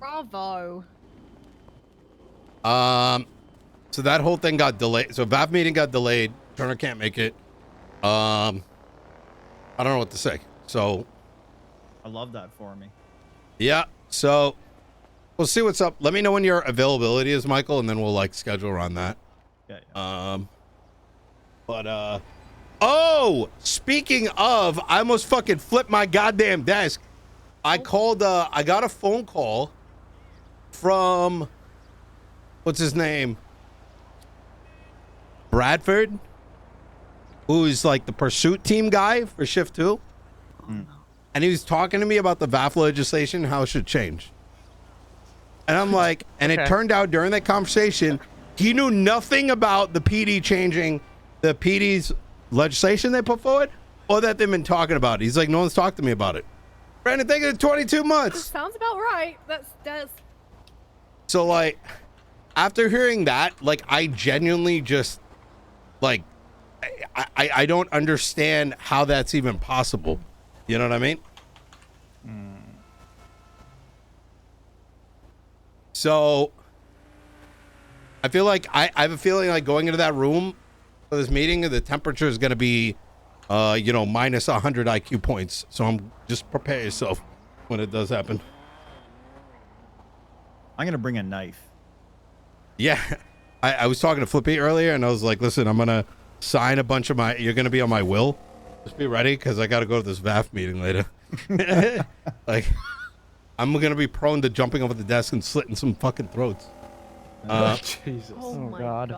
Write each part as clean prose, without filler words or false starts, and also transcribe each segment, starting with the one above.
Bravo. So that whole thing got delayed. So VAF meeting got delayed. Turner can't make it. I don't know what to say. So I love that for me. yeah. So we'll see what's up. Let me know when your availability is, Michael, and then we'll like schedule around that. Yeah. Oh, speaking of, I almost fucking flipped my goddamn desk. I called, I got a phone call from, what's his name? Bradford, who's like the pursuit team guy for shift 2. And he was talking to me about the VAF legislation, how it should change. And I'm like, and it turned out during that conversation, he knew nothing about the PD changing the PD's legislation they put forward, or that they've been talking about it. He's like, no one's talked to me about it. Brandon, think of 22 months. Sounds about right. That's. So like, after hearing that, like, I genuinely just, like, I don't understand how that's even possible. You know what I mean? So I feel like I have a feeling like going into that room for this meeting, the temperature is going to be, you know, minus 100 IQ points. So I'm just prepare yourself when it does happen. I'm going to bring a knife. Yeah. I was talking to Flippy earlier and I was like, listen, I'm going to sign a bunch of my, you're going to be on my will. Just be ready because I got to go to this VAF meeting later. Like, I'm going to be prone to jumping over the desk and slitting some fucking throats. Jesus. Oh my God.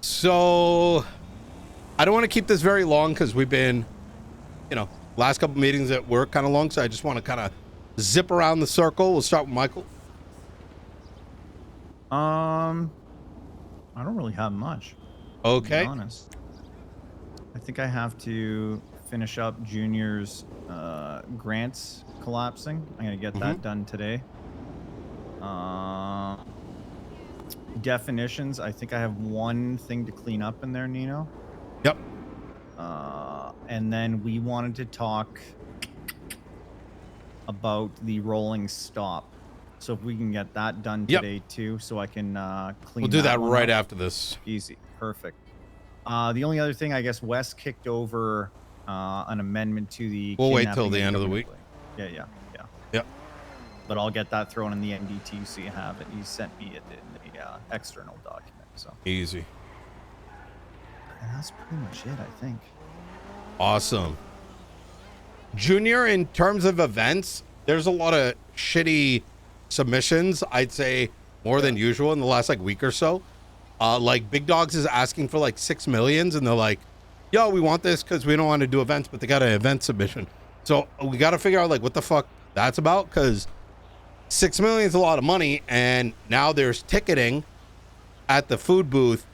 So I don't want to keep this very long because we've been, you know, last couple meetings at work kind of long. So I just want to kind of zip around the circle. We'll start with Michael. I don't really have much. Okay. To be honest. I think I have to finish up Junior's grants collapsing. I'm gonna get that done today. Definitions. I think I have one thing to clean up in there, Nino. Yep. And then we wanted to talk about the rolling stop. So if we can get that done today too, so I can clean. We'll do that right up. after this. Easy. Perfect. The only other thing, I guess, Wes kicked over an amendment to the. We'll wait till the end of the week. Yeah. Yep. But I'll get that thrown in the NDT so you have it. He sent me it in the external document. So easy. And that's pretty much it, I think. Awesome. Junior, in terms of events, there's a lot of shitty submissions. I'd say more than usual in the last like week or so. Like Big Dogs is asking for like 6 millions and they're like, yo, we want this because we don't want to do events, but they got an event submission. So we got to figure out like what the fuck that's about, because 6 million is a lot of money, and now there's ticketing at the food booth,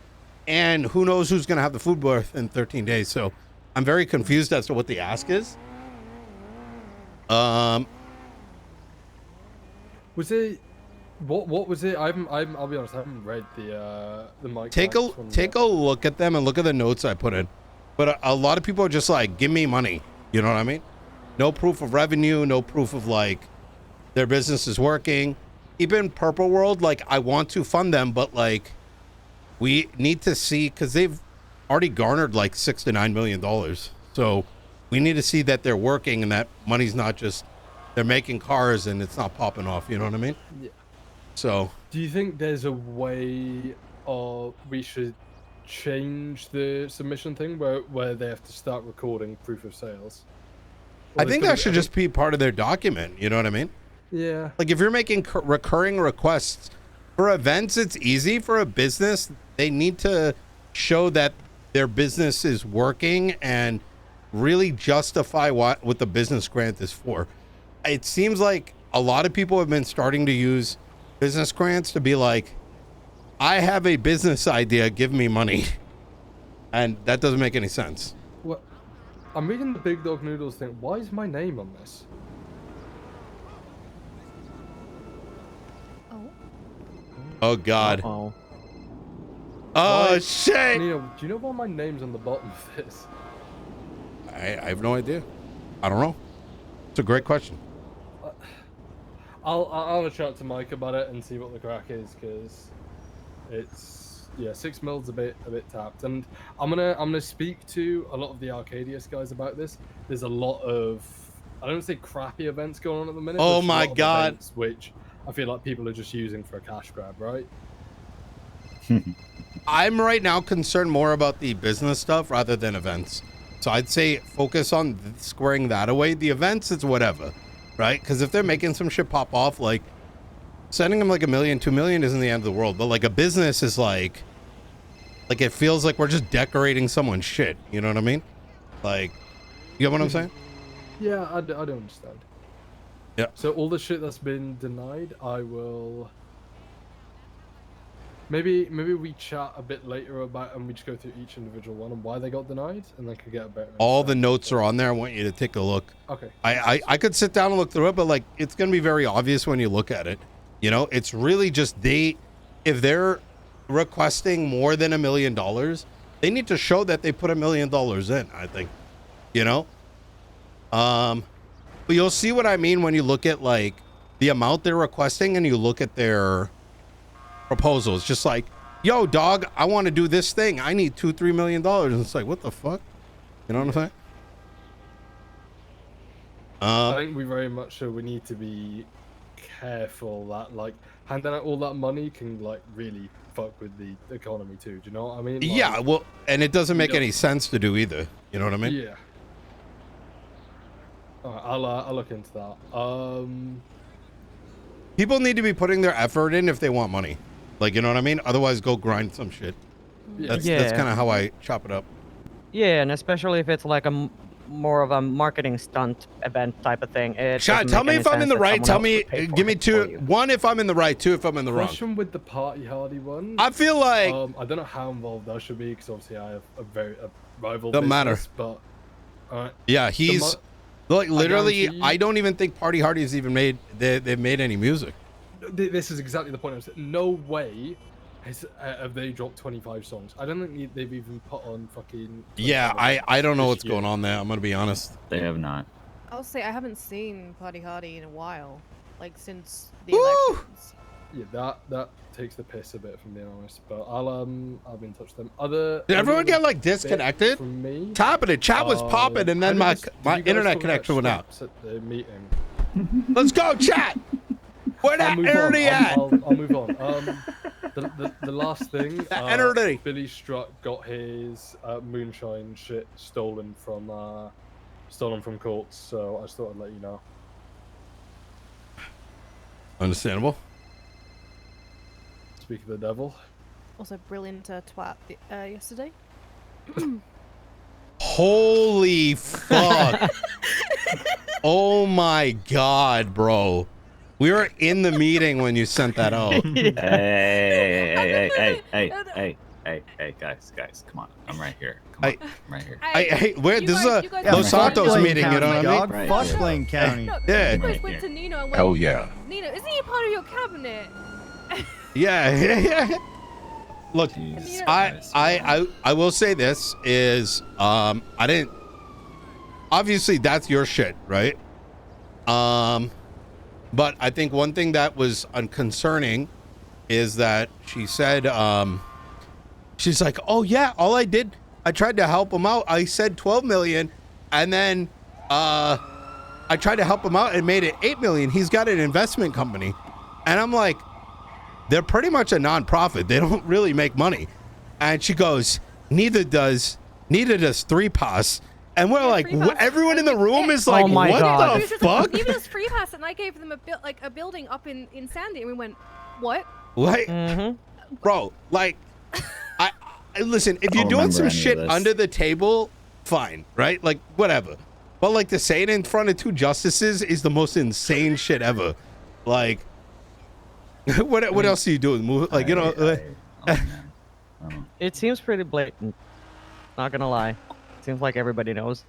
and who knows who's going to have the food booth in 13 days. So I'm very confused as to what the ask is. Was it what was it? I'll be honest, I haven't read the mic. Take a look at them and look at the notes I put in. But a lot of people are just like, give me money. You know what I mean? No proof of revenue, no proof of like their business is working. Even Purple World, like, I want to fund them, but like we need to see, because they've already garnered like $6 to $9 million. So we need to see that they're working and that money's not just they're making cars and it's not popping off. You know what I mean? Yeah. So do you think there's a way we should change the submission thing where they have to start recording proof of sales? I think that should just be part of their document. You know what I mean? Yeah. Like if you're making recurring requests for events, it's easy. For a business, they need to show that their business is working and really justify what the business grant is for. It seems like a lot of people have been starting to use business grants to be like, I have a business idea, give me money. And that doesn't make any sense. Well, I'm reading the Big Dog Noodles thing. Why is my name on this? Oh God. Uh-oh. Oh shit. Nino, do you know why my name's on the bottom of this? I have no idea. I don't know. It's a great question. I'll have a chat to Mike about it and see what the crack is, because it's 6 mil's a bit tapped, and I'm gonna speak to a lot of the Arcadius guys about this. There's a lot of, I don't say crappy events going on at the minute. Oh but there's a my lot of God. events which I feel like people are just using for a cash grab, right? I'm right now concerned more about the business stuff rather than events. So I'd say focus on squaring that away. The events, it's whatever, right? Because if they're making some shit pop off, like sending them like $1 million, $2 million isn't the end of the world. But like a business is like it feels like we're just decorating someone's shit. You know what I mean? Like, you get what I'm saying? Yeah, I don't understand. Yeah. So all the shit that's been denied, I will. Maybe we chat a bit later about, and we just go through each individual one and why they got denied, and then could get a better. All the notes are on there. I want you to take a look. Okay. I could sit down and look through it, but like it's gonna be very obvious when you look at it. You know, it's really just if they're requesting more than $1 million, they need to show that they put $1 million in. I think, you know. But you'll see what I mean when you look at like the amount they're requesting and you look at their proposals. Just like, yo, dog, I want to do this thing. I need $2-3 million. And it's like, what the fuck? You know what I'm saying? I think we very much so. We need to be careful that like handing out all that money can like really fuck with the economy too. Do you know what I mean? Like, Yeah, well, and it doesn't make any sense to do either. You know what I mean? Yeah. Alright, I'll look into that. People need to be putting their effort in if they want money. Like, you know what I mean? Otherwise, go grind some shit. Yeah. That's kind of how I chop it up. Yeah, and especially if it's like more of a marketing stunt event type of thing. Shot, tell me if I'm in the right. Tell me, give me two. One if I'm in the right, two if I'm in the wrong. Question with the party hardy one. I feel like I don't know how involved I should be because obviously I have a rival. Doesn't matter. But yeah, he's like literally. guarantee- I don't even think Party Hardy's even made. They've made any music. this is exactly the point. I was no way have they dropped 25 songs. I don't think they've even put on fucking. Yeah, I don't know what's going on there. I'm gonna be honest. They have not. I'll say I haven't seen Party Hardy in a while, like since the Woo! elections. Yeah, that takes the piss a bit, from being honest. But I'll be in touch with them. Did everyone get like disconnected? From me. Top of the chat was popping, and then my internet connection went out. At the meeting. Let's go, chat. Where that energy at? I'll move on. The last thing, energy. Billy Strutt got his moonshine shit stolen from Colts, so I just thought I'd let you know. Understandable. Speak of the devil. Also, brilliant twat yesterday. Holy fuck. Oh my god, bro. We were in the meeting when you sent that out. Hey, guys, come on. I'm right here. Come on, I'm right here. This is a Los Santos Blaine meeting, you know County, what I mean? dog. Right Fuck here. Blaine County. No, Yeah. you guys Right went here. to Nino and went, Hell yeah. Nino, isn't he part of your cabinet? Yeah. Look, Jesus I will say this is I didn't, obviously that's your shit, right? But I think one thing that was concerning is that she said she's like, oh yeah, all I did, I tried to help him out. I said 12 million and then I tried to help him out and made it 8 million. He's got an investment company. And I'm like, they're pretty much a non-profit. They don't really make money. And she goes, neither does 3Pass. And we're like, 3Pass. everyone in the room is like, Oh my what God. the He was just fuck? like, even as free pass, and I gave them a building up in Sandy, and we went, what? Like, Mm-hmm. bro, like, I listen, if you're don't doing remember some any of shit this. under the table, fine, right? Like, whatever. But like to say it in front of two justices is the most insane shit ever. Like, what else are you doing? Like, you know, Oh, man. It seems pretty blatant. Not gonna lie. Seems like everybody knows.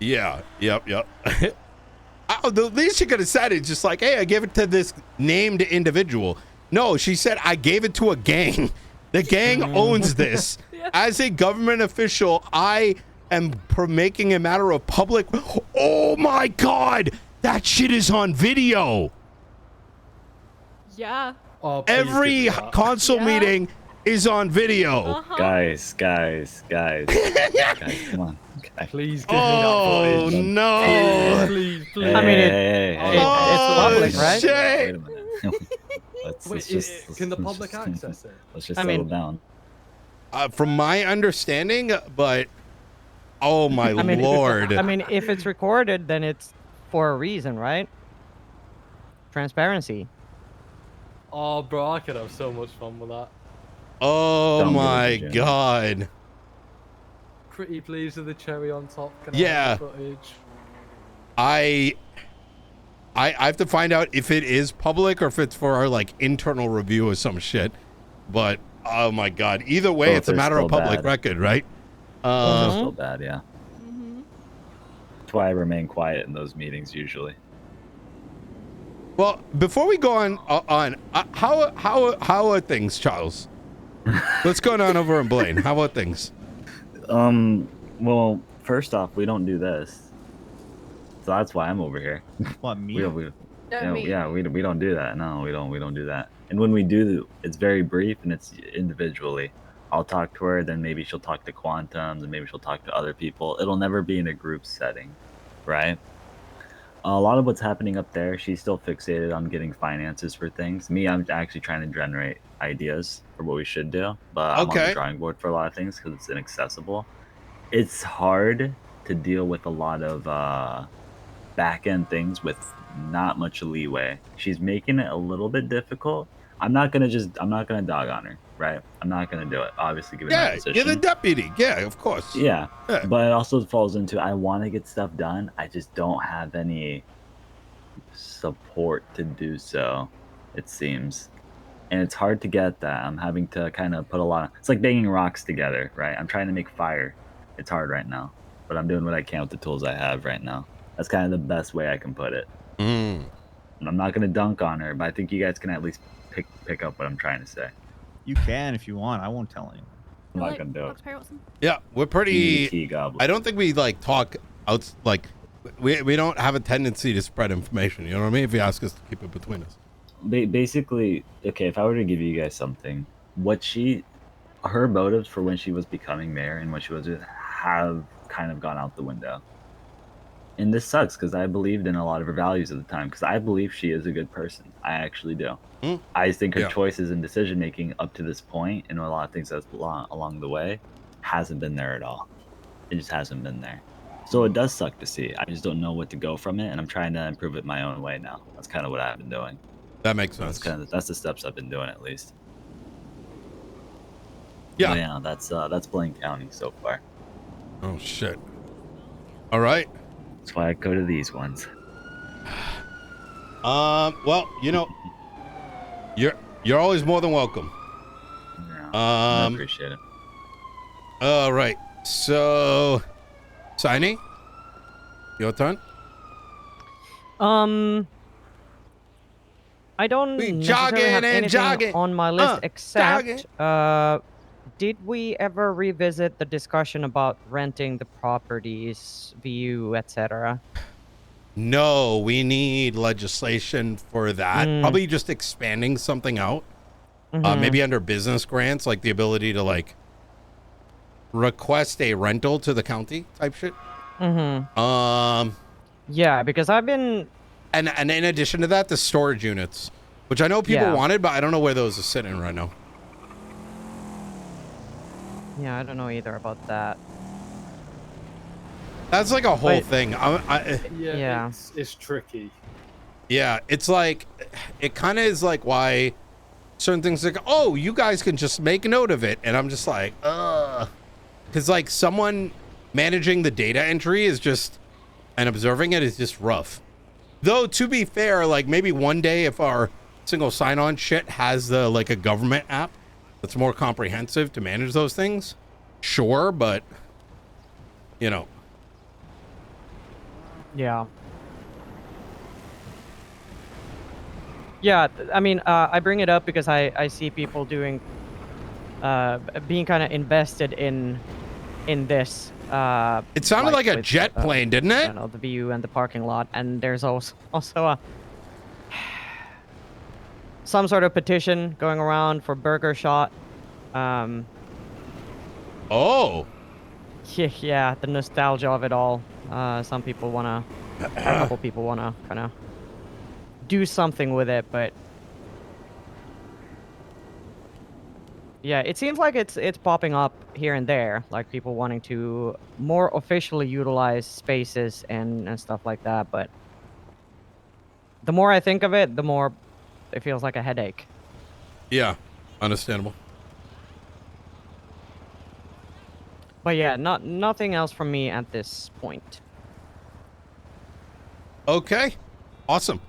yeah, yep. The least she could have said is just like, hey, I gave it to this named individual. No, she said, I gave it to a gang. The gang owns this. As a government official, I and making a matter of public. Oh my God, that shit is on video. Yeah. Oh, please Every give me that. council Yeah. meeting is on video. Uh-huh. Guys, guys, come on. Guys. Please give me Oh that footage. no. Please, please. Hey, I mean, hey, hey, it's Oh, public, right? shit. Wait a minute. let's Wait, just can the public access it? Let's just I settle mean- down. From my understanding, but oh my I mean, lord. I mean, if it's recorded, then it's for a reason, right? Transparency. Oh, bro, I could have so much fun with that. Oh Don't my believe it, Jim. God. Pretty pleased with the cherry on top. Can I Yeah. have the footage? I have to find out if it is public or if it's for our like internal review or some shit. But oh my God, either way, Both it's a are matter of still public bad. record, right? It's still bad, yeah. Mm-hmm. That's why I remain quiet in those meetings usually. Well, before we go on, how are things, Charles? What's going on over in Blaine? How about things? Well, first off, we don't do this, so that's why I'm over here. What, me? We Me. we don't do that. No, we don't do that. And when we do, it's very brief and it's individually. I'll talk to her, then maybe she'll talk to Quantums, and maybe she'll talk to other people. It'll never be in a group setting, right? A lot of what's happening up there, she's still fixated on getting finances for things. Me, I'm actually trying to generate ideas for what we should do, but I'm on Okay. the drawing board for a lot of things because it's inaccessible. It's hard to deal with a lot of back end things with not much leeway. She's making it a little bit difficult. I'm not gonna dog on her, right? I'm not gonna do it. Obviously, given my Yeah, position. you're the deputy. Yeah, of course. Yeah, Yeah. but it also falls into I want to get stuff done. I just don't have any support to do so, it seems. And it's hard to get that. I'm having to kind of put a lot of, it's like banging rocks together, right? I'm trying to make fire. It's hard right now, but I'm doing what I can with the tools I have right now. That's kind of the best way I can put it. Mm. And I'm not going to dunk on her, but I think you guys can at least pick up what I'm trying to say. You can if you want. I won't tell anyone. I'm not going to do it. Fox Perry Watson? Yeah, we're pretty. Key goblin. I don't think we like talk out like we don't have a tendency to spread information. You know what I mean? If you ask us to keep it between us. Basically, okay, if I were to give you guys something, her motives for when she was becoming mayor and what she was doing have kind of gone out the window. And this sucks because I believed in a lot of her values at the time because I believe she is a good person. I actually do. Mm. I think her Yeah. choices and decision making up to this point and a lot of things that's along the way hasn't been there at all. It just hasn't been there. So it does suck to see. I just don't know what to go from it, and I'm trying to improve it my own way now. That's kind of what I've been doing. That makes sense. That's the steps I've been doing at least. Yeah. But yeah, that's Blaine County so far. Oh shit. All right. That's why I go to these ones. Well, you know, you're always more than welcome. Yeah, I Um. appreciate it. All right. So, Signy, your turn. I don't We necessarily jogging have and anything jogging. on my list Jogging. except did we ever revisit the discussion about renting the properties, view, etc.? No, we need legislation for that. Mm. Probably just expanding something out. Mhm. Maybe under business grants, like the ability to like request a rental to the county type shit. Yeah, because I've been And in addition to that, the storage units, which I know people Yeah. wanted, but I don't know where those are sitting right now. I don't know either about that. That's like a whole Wait. thing. Yeah. It's tricky. Yeah, it's like, it kind of is like why certain things like, oh, you guys can just make note of it. And I'm just like, because like someone managing the data entry is just, and observing it is just rough. Though, to be fair, like maybe one day if our single sign-on shit has the like a government app that's more comprehensive to manage those things, sure, but you know. Yeah. Yeah, I mean, I bring it up because I see people doing, being kind of invested in this It sounded like a with, jet plane, didn't I it? don't know, the view and the parking lot, and there's also a some sort of petition going around for Burger Shot. Oh. Yeah, the nostalgia of it all. Some people wanna, a couple people wanna kind of do something with it, but yeah, it seems like it's popping up here and there, like people wanting to more officially utilize spaces and stuff like that. But the more I think of it, the more it feels like a headache. Yeah, understandable. But yeah, nothing else from me at this point. Okay, awesome.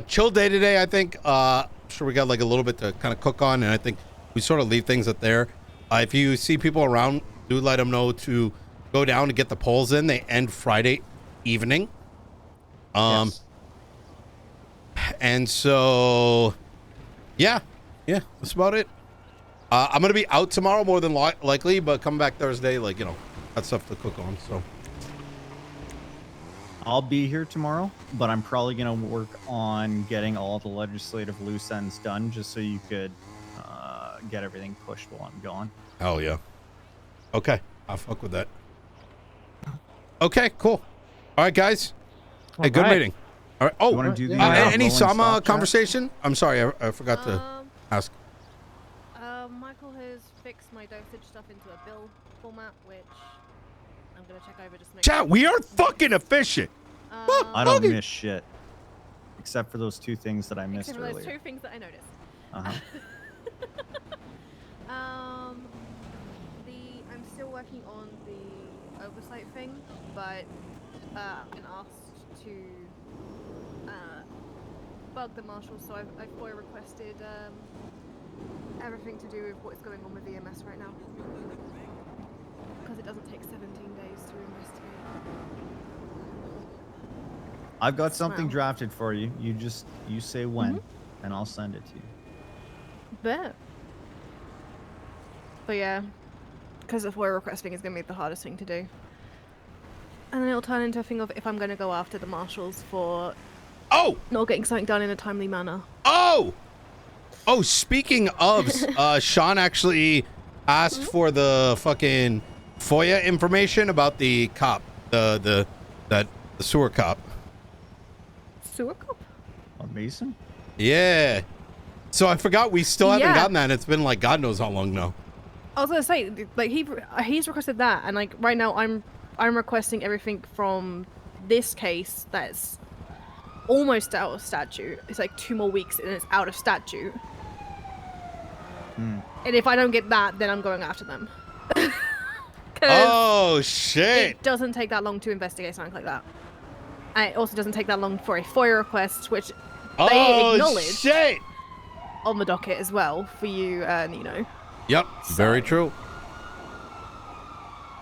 Chill day today, I think. Sure, we got like a little bit to kind of cook on, and I think we sort of leave things at there. If you see people around, do let them know to go down to get the polls in. They end Friday evening. Yes. And so, yeah, that's about it. I'm gonna be out tomorrow more than likely, but come back Thursday, like, you know, got stuff to cook on. So I'll be here tomorrow, but I'm probably gonna work on getting all the legislative loose ends done, just so you could get everything pushed while I'm gone. hell yeah. Okay, I'll fuck with that. Okay, cool. All right, guys. Hey, good Alright. meeting. All right. Oh, You wanna do the, any rolling Sama stock chat? conversation? I'm sorry, I forgot to ask. Michael has fixed my dosage stuff into a bill format, which I'm gonna check over just to make Chat, we are fucking efficient. I don't Okay. miss shit, except for those two things that I missed Except for those earlier. two things that I noticed. Uh-huh. I'm still working on the oversight thing, but I've been asked to bug the marshals, so I've FOIA requested everything to do with what's going on with EMS right now, because it doesn't take 17 days to investigate. I've got something Wow. drafted for you. You say when, Mm-hmm. and I'll send it to you. Bet. But yeah, because the FOIA requesting is going to be the hardest thing to do. And then it'll turn into a thing of if I'm going to go after the marshals for Oh, not getting something done in a timely manner. oh, speaking of, Sean actually asked for the fucking FOIA information about the cop, the sewer cop. Sewer cop? A Mason? Yeah. So I forgot we still haven't Yeah. gotten that. And it's been like God knows how long now. I was gonna say, like he's requested that, and like right now I'm requesting everything from this case that's almost out of statute. It's like 2 more weeks and it's out of statute. And if I don't get that, then I'm going after them. 'Cause Oh shit. it doesn't take that long to investigate something like that. And it also doesn't take that long for a FOIA request, which they Oh acknowledge shit. on the docket as well for you, Nino. Yep. Very true.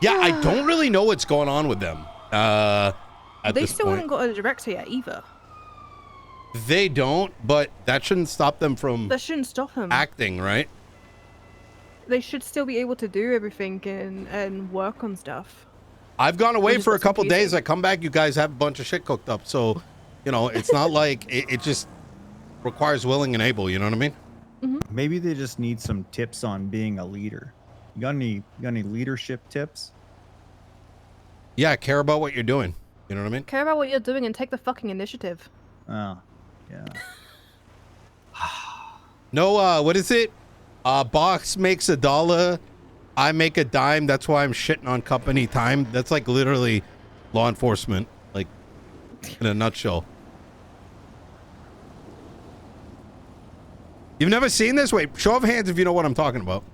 Yeah, I don't really know what's going on with them. At They this still point. haven't got a director yet either. They don't, but that shouldn't stop them from That shouldn't stop them. acting, right? They should still be able to do everything and work on stuff. I've gone away just for a got some couple days. pieces. I come back, you guys have a bunch of shit cooked up. So, you know, it's not like it just requires willing and able. You know what I mean? Maybe they just need some tips on being a leader. You got any leadership tips? Yeah, care about what you're doing. You know what I mean? Care about what you're doing and take the fucking initiative. Oh, yeah. No, what is it? Box makes $1, I make a dime. That's why I'm shitting on company time. That's like literally law enforcement, like in a nutshell. You've never seen this? Wait, show of hands if you know what I'm talking about.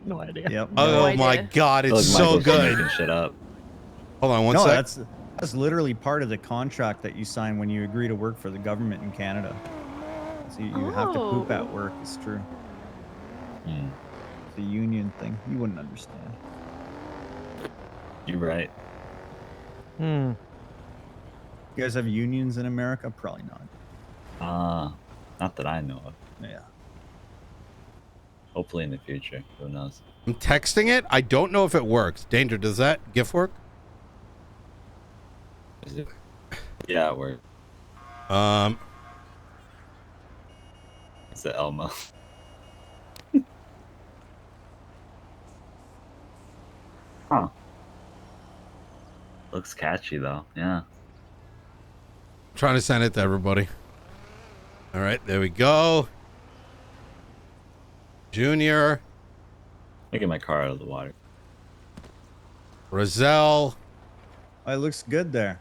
No idea. Yep. Oh idea. my god, I feel it's like so Michael's just good. making shit up. Hold on one No, sec. that's literally part of the contract that you sign when you agree to work for the government in Canada. So you have to poop Oh. at work. It's true. Hmm. It's a union thing. You wouldn't understand. You're right. Hmm. You guys have unions in America? Probably not. Not that I know of. Yeah. Hopefully in the future. Who knows? I'm texting it. I don't know if it works. Danger, does that GIF work? Is it? Yeah, it worked. It's the Elmo. Huh. Looks catchy though. Yeah. Trying to send it to everybody. All right, there we go. Junior, Let me get my car out of the water. Roselle, Oh, it looks good there.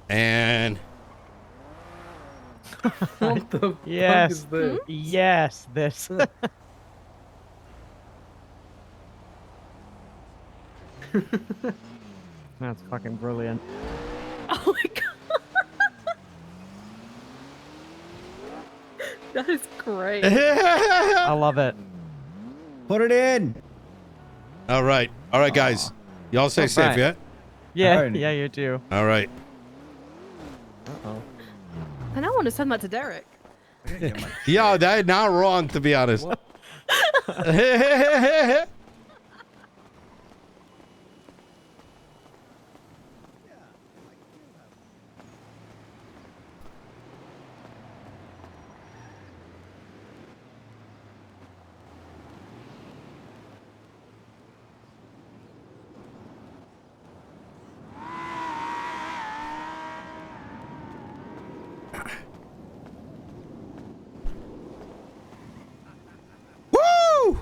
and What the fuck Yes. is this? Yes, this. That's fucking brilliant. Oh my god. That is great. I love it. Put it in. all right, guys. Y'all stay All safe, right. yeah? Yeah, Alright. yeah, you too. All right. Uh-oh. And I want to send that to Derek. Yeah, that not wrong, to be honest. Woo!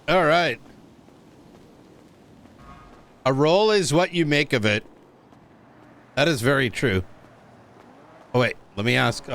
All right. A roll is what you make of it. That is very true. Oh wait, let me ask